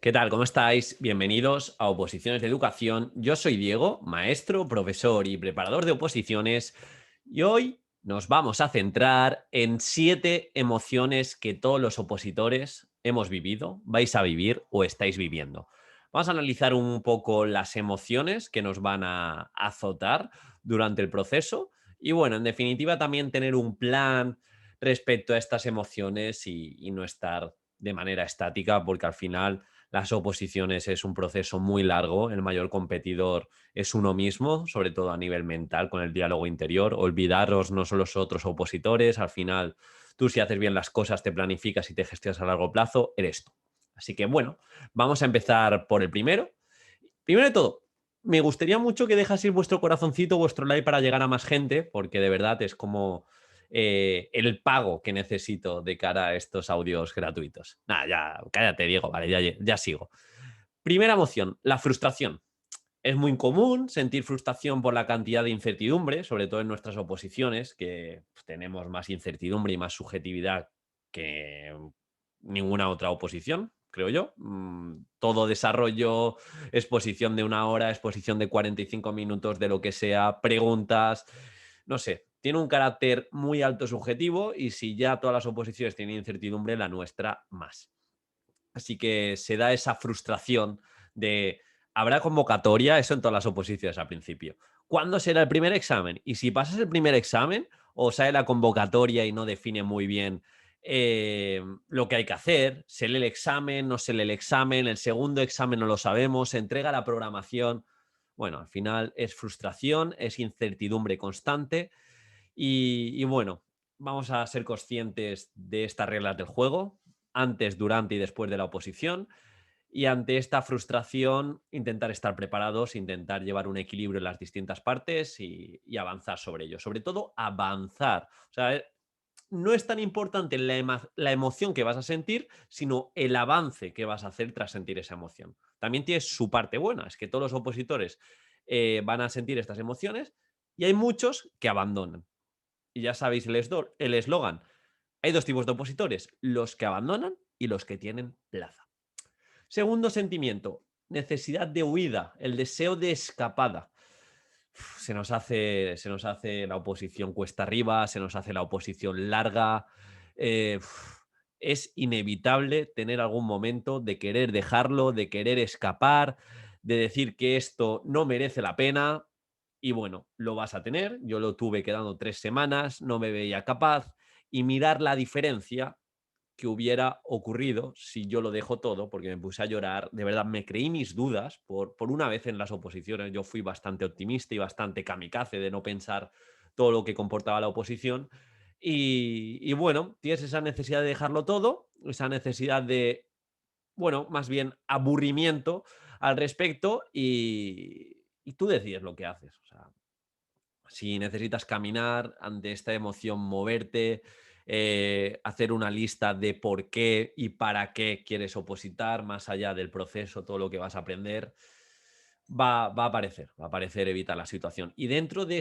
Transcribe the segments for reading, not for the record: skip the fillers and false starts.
¿Qué tal? ¿Cómo estáis? Bienvenidos a Oposiciones de Educación. Yo soy Diego, maestro, profesor y preparador de oposiciones, y hoy nos vamos a centrar en 7 emociones que todos los opositores hemos vivido, vais a vivir o estáis viviendo. Vamos a analizar un poco las emociones que nos van a azotar durante el proceso y, bueno, en definitiva, también tener un plan respecto a estas emociones y no estar de manera estática, porque al final las oposiciones es un proceso muy largo, el mayor competidor es uno mismo, sobre todo a nivel mental, con el diálogo interior. Olvidaros no son los otros opositores, al final tú si haces bien las cosas, te planificas y te gestionas a largo plazo, eres tú. Así que bueno, vamos a empezar por el primero. Primero de todo, me gustaría mucho que dejaseis vuestro corazoncito, vuestro like para llegar a más gente, porque de verdad es como el pago que necesito de cara a estos audios gratuitos. Nada, ya, cállate, Diego, vale, ya sigo. Primera emoción, la frustración. Es muy común sentir frustración por la cantidad de incertidumbre, sobre todo en nuestras oposiciones, que pues, tenemos más incertidumbre y más subjetividad que ninguna otra oposición, creo yo. Todo desarrollo, exposición de 1 hora, exposición de 45 minutos, de lo que sea, preguntas, no sé, tiene un carácter muy alto subjetivo y si ya todas las oposiciones tienen incertidumbre, la nuestra más. Así que se da esa frustración de, ¿habrá convocatoria? Eso en todas las oposiciones al principio. ¿Cuándo será el primer examen? Y si pasas el primer examen o sale la convocatoria y no define muy bien lo que hay que hacer, se lee el examen, no se lee el examen, el segundo examen no lo sabemos, se entrega la programación. Bueno, al final es frustración, es incertidumbre constante y bueno, vamos a ser conscientes de estas reglas del juego antes, durante y después de la oposición. Y ante esta frustración, intentar estar preparados, intentar llevar un equilibrio en las distintas partes y avanzar sobre ello. Sobre todo, avanzar. O sea, no es tan importante la emoción que vas a sentir, sino el avance que vas a hacer tras sentir esa emoción. También tiene su parte buena, es que todos los opositores van a sentir estas emociones y hay muchos que abandonan. Y ya sabéis el eslogan. Hay dos tipos de opositores, los que abandonan y los que tienen plaza. Segundo sentimiento, necesidad de huida, el deseo de escapada. Se nos hace la oposición cuesta arriba, se nos hace la oposición larga. eh, es inevitable tener algún momento de querer dejarlo, de querer escapar, de decir que esto no merece la pena. Y bueno, lo vas a tener. Yo lo tuve quedando 3 semanas, no me veía capaz. Y mirar la diferencia que hubiera ocurrido si yo lo dejo todo, porque me puse a llorar, de verdad, me creí mis dudas por una vez en las oposiciones, yo fui bastante optimista y bastante kamikaze de no pensar todo lo que comportaba la oposición, y bueno, tienes esa necesidad de dejarlo todo, esa necesidad de, bueno, más bien aburrimiento al respecto, y tú decides lo que haces, o sea, si necesitas caminar ante esta emoción, moverte, hacer una lista de por qué y para qué quieres opositar, más allá del proceso, todo lo que vas a aprender, va a aparecer evitar la situación. Y dentro de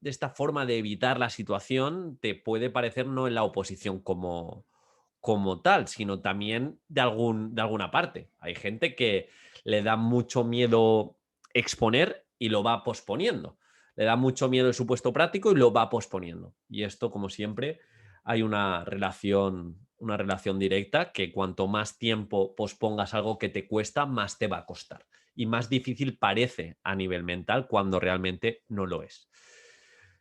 esta forma de evitar la situación, te puede parecer no en la oposición como tal, sino también de alguna parte. Hay gente que le da mucho miedo exponer y lo va posponiendo. Le da mucho miedo el supuesto práctico y lo va posponiendo. Y esto, como siempre, hay una relación directa que cuanto más tiempo pospongas algo que te cuesta, más te va a costar. Y más difícil parece a nivel mental cuando realmente no lo es.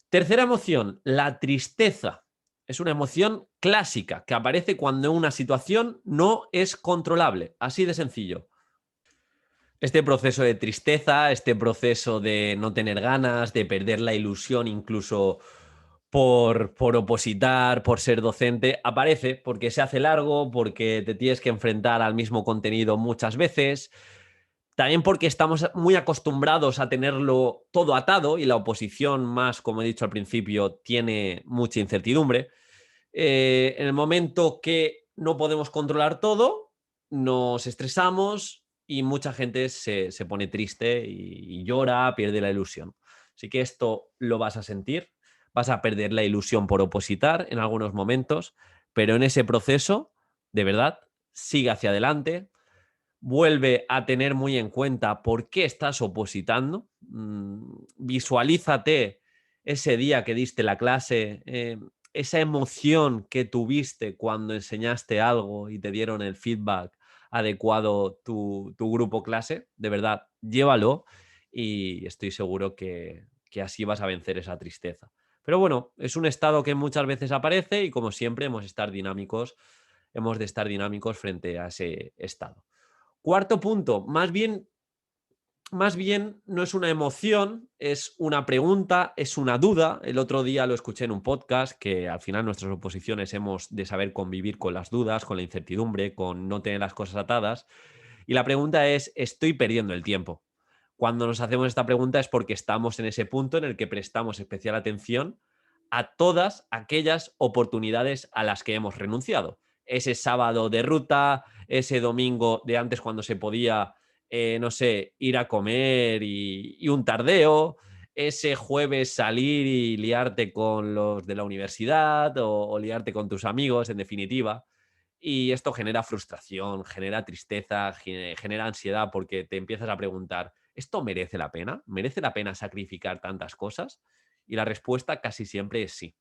Tercera emoción, la tristeza. Es una emoción clásica que aparece cuando una situación no es controlable. Así de sencillo. Este proceso de tristeza, este proceso de no tener ganas, de perder la ilusión incluso por opositar, por ser docente, aparece porque se hace largo, porque te tienes que enfrentar al mismo contenido muchas veces, también porque estamos muy acostumbrados a tenerlo todo atado y la oposición más, como he dicho al principio, tiene mucha incertidumbre. En el momento que no podemos controlar todo, nos estresamos y mucha gente se pone triste y llora, pierde la ilusión. Así que esto lo vas a sentir, vas a perder la ilusión por opositar en algunos momentos, pero en ese proceso, de verdad, sigue hacia adelante, vuelve a tener muy en cuenta por qué estás opositando. Visualízate ese día que diste la clase, esa emoción que tuviste cuando enseñaste algo y te dieron el feedback adecuado tu grupo clase. De verdad, llévalo y estoy seguro que así vas a vencer esa tristeza. Pero bueno, es un estado que muchas veces aparece y como siempre hemos de estar dinámicos frente a ese estado. Cuarto punto, más bien no es una emoción, es una pregunta, es una duda. El otro día lo escuché en un podcast que al final nuestras oposiciones hemos de saber convivir con las dudas, con la incertidumbre, con no tener las cosas atadas. Y la pregunta es, ¿estoy perdiendo el tiempo? Cuando nos hacemos esta pregunta es porque estamos en ese punto en el que prestamos especial atención a todas aquellas oportunidades a las que hemos renunciado. Ese sábado de ruta, ese domingo de antes cuando se podía, no sé, ir a comer y un tardeo, ese jueves salir y liarte con los de la universidad o liarte con tus amigos, en definitiva. Y esto genera frustración, genera tristeza, genera ansiedad porque te empiezas a preguntar, ¿esto merece la pena? ¿Merece la pena sacrificar tantas cosas? Y la respuesta casi siempre es sí.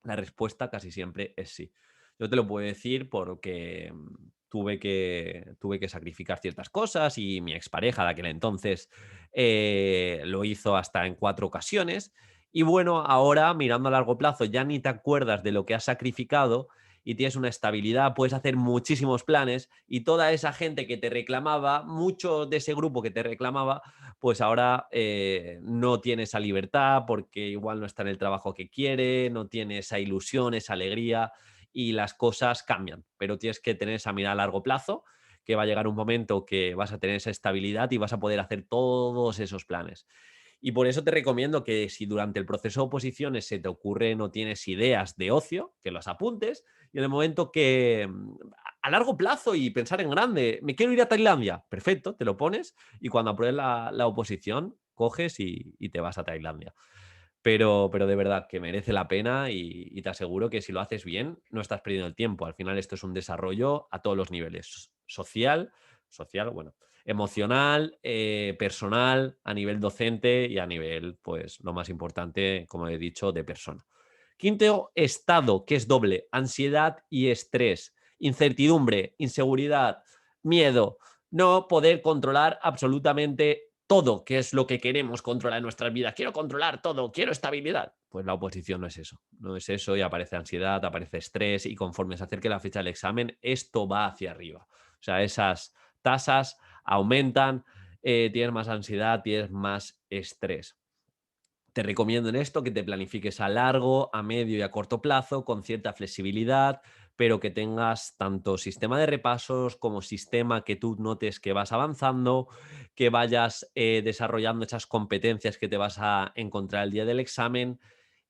La respuesta casi siempre es sí. Yo te lo puedo decir porque tuve que sacrificar ciertas cosas y mi expareja de aquel entonces lo hizo hasta en 4 ocasiones. Y bueno, ahora mirando a largo plazo ya ni te acuerdas de lo que has sacrificado y tienes una estabilidad, puedes hacer muchísimos planes y toda esa gente que te reclamaba, mucho de ese grupo que te reclamaba, pues ahora no tiene esa libertad porque igual no está en el trabajo que quiere, no tiene esa ilusión, esa alegría y las cosas cambian. Pero tienes que tener esa mirada a largo plazo, que va a llegar un momento que vas a tener esa estabilidad y vas a poder hacer todos esos planes. Y por eso te recomiendo que si durante el proceso de oposiciones se te ocurre, no tienes ideas de ocio, que los apuntes y en el momento que a largo plazo y pensar en grande, me quiero ir a Tailandia, perfecto, te lo pones y cuando apruebes la oposición coges y te vas a Tailandia. Pero de verdad que merece la pena y te aseguro que si lo haces bien, no estás perdiendo el tiempo. Al final esto es un desarrollo a todos los niveles, social, bueno, emocional, personal, a nivel docente y a nivel, pues, lo más importante, como he dicho, de persona. Quinto estado, que es doble, ansiedad y estrés, incertidumbre, inseguridad, miedo, no poder controlar absolutamente todo, que es lo que queremos controlar en nuestras vidas. Quiero controlar todo, quiero estabilidad. Pues la oposición no es eso, no es eso y aparece ansiedad, aparece estrés y conforme se acerque la fecha del examen, esto va hacia arriba. O sea, esas tasas aumentan, tienes más ansiedad, tienes más estrés. Te recomiendo en esto que te planifiques a largo, a medio y a corto plazo con cierta flexibilidad, pero que tengas tanto sistema de repasos como sistema que tú notes que vas avanzando, que vayas desarrollando esas competencias que te vas a encontrar el día del examen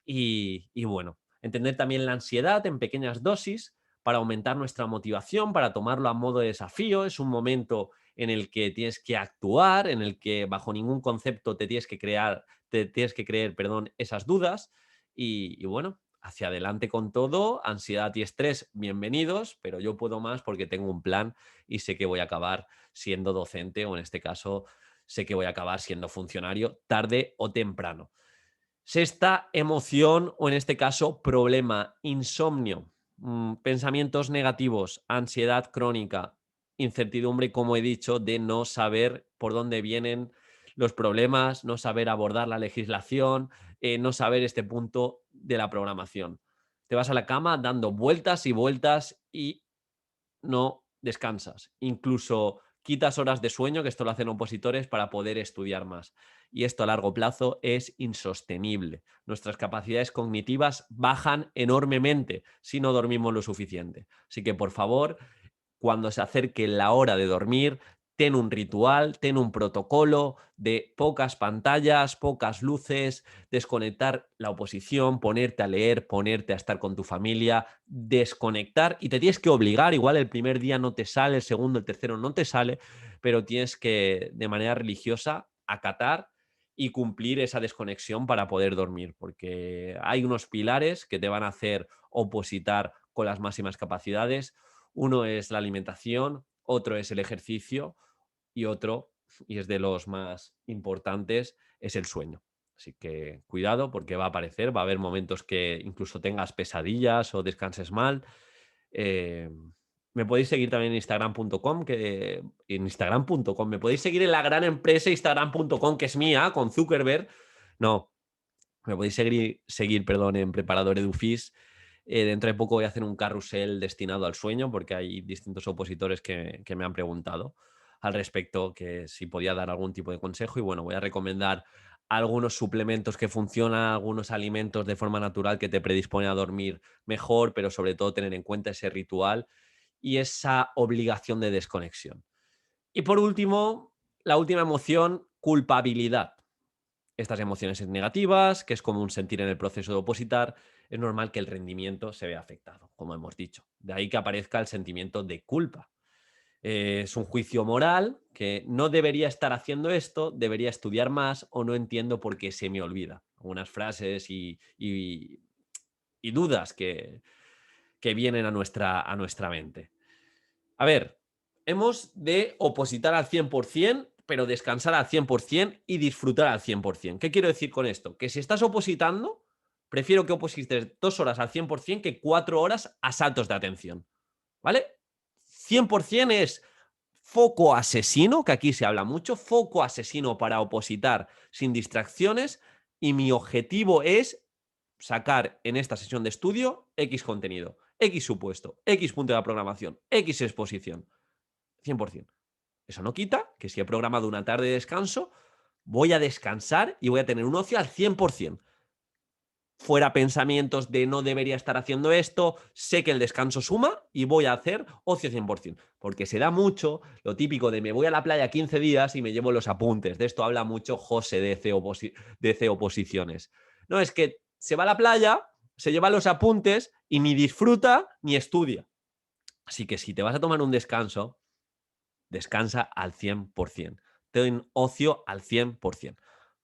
y bueno, entender también la ansiedad en pequeñas dosis para aumentar nuestra motivación, para tomarlo a modo de desafío. Es un momento en el que tienes que actuar, en el que bajo ningún concepto te tienes que creer, perdón, esas dudas. Y bueno, hacia adelante con todo, ansiedad y estrés, bienvenidos, pero yo puedo más porque tengo un plan y sé que voy a acabar siendo docente o en este caso sé que voy a acabar siendo funcionario tarde o temprano. Sexta emoción o en este caso problema, insomnio, pensamientos negativos, ansiedad crónica, incertidumbre, como he dicho, de no saber por dónde vienen los problemas, no saber abordar la legislación, no saber este punto de la programación. Te vas a la cama dando vueltas y vueltas y no descansas. Incluso quitas horas de sueño, que esto lo hacen opositores, para poder estudiar más. Y esto a largo plazo es insostenible. Nuestras capacidades cognitivas bajan enormemente si no dormimos lo suficiente. Así que, por favor, cuando se acerque la hora de dormir, ten un ritual, ten un protocolo de pocas pantallas, pocas luces, desconectar la oposición, ponerte a leer, ponerte a estar con tu familia, desconectar y te tienes que obligar, igual el primer día no te sale, el segundo, el tercero no te sale, pero tienes que de manera religiosa acatar y cumplir esa desconexión para poder dormir, porque hay unos pilares que te van a hacer opositar con las máximas capacidades. Uno es la alimentación, otro es el ejercicio y otro, y es de los más importantes, es el sueño. Así que cuidado porque va a aparecer, va a haber momentos que incluso tengas pesadillas o descanses mal. Eh, Me podéis seguir también en instagram.com, me podéis seguir en la gran empresa instagram.com, que es mía, con Zuckerberg. No, me podéis seguir, perdón, en Preparador Edufis. Dentro de poco voy a hacer un carrusel destinado al sueño porque hay distintos opositores que me han preguntado al respecto, que si podía dar algún tipo de consejo. Y bueno, voy a recomendar algunos suplementos que funcionan, algunos alimentos de forma natural que te predisponen a dormir mejor, pero sobre todo tener en cuenta ese ritual y esa obligación de desconexión. Y por último, la última emoción, culpabilidad. Estas emociones negativas, que es común sentir en el proceso de opositar, es normal que el rendimiento se vea afectado, como hemos dicho. De ahí que aparezca el sentimiento de culpa. Es un juicio moral que no debería estar haciendo esto, debería estudiar más o no entiendo por qué se me olvida. Algunas frases y dudas que vienen a nuestra mente. A ver, hemos de opositar al 100%, pero descansar al 100% y disfrutar al 100%. ¿Qué quiero decir con esto? Que si estás opositando, prefiero que oposites 2 horas al 100% que 4 horas a saltos de atención. ¿Vale? 100% es foco asesino, que aquí se habla mucho, foco asesino para opositar sin distracciones, y mi objetivo es sacar en esta sesión de estudio X contenido, X supuesto, X punto de la programación, X exposición. 100%. Eso no quita que si he programado una tarde de descanso, voy a descansar y voy a tener un ocio al 100%. Fuera pensamientos de no debería estar haciendo esto, sé que el descanso suma y voy a hacer ocio 100%. Porque se da mucho lo típico de me voy a la playa 15 días y me llevo los apuntes. De esto habla mucho José de C Oposiciones. No, es que se va a la playa, se lleva los apuntes y ni disfruta ni estudia. Así que si te vas a tomar un descanso, descansa al 100%. Ten ocio al 100%.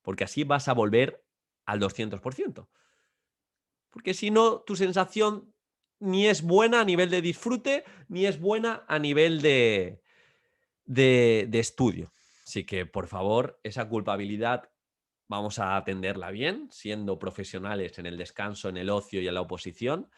Porque así vas a volver al 200%. Porque si no, tu sensación ni es buena a nivel de disfrute, ni es buena a nivel de estudio. Así que, por favor, esa culpabilidad vamos a atenderla bien, siendo profesionales en el descanso, en el ocio y en la oposición.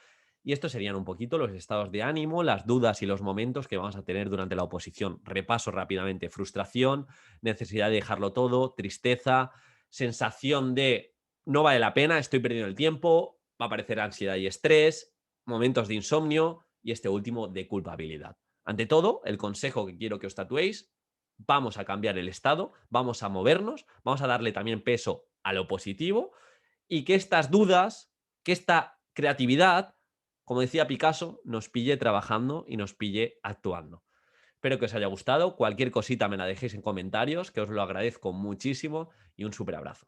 Y estos serían un poquito los estados de ánimo, las dudas y los momentos que vamos a tener durante la oposición. Repaso rápidamente: frustración, necesidad de dejarlo todo, tristeza, sensación de no vale la pena, estoy perdiendo el tiempo, va a aparecer ansiedad y estrés, momentos de insomnio y este último de culpabilidad. Ante todo, el consejo que quiero que os tatuéis: vamos a cambiar el estado, vamos a movernos, vamos a darle también peso a lo positivo y que estas dudas, que esta creatividad, como decía Picasso, nos pille trabajando y nos pille actuando. Espero que os haya gustado. Cualquier cosita me la dejéis en comentarios, que os lo agradezco muchísimo, y un súper abrazo.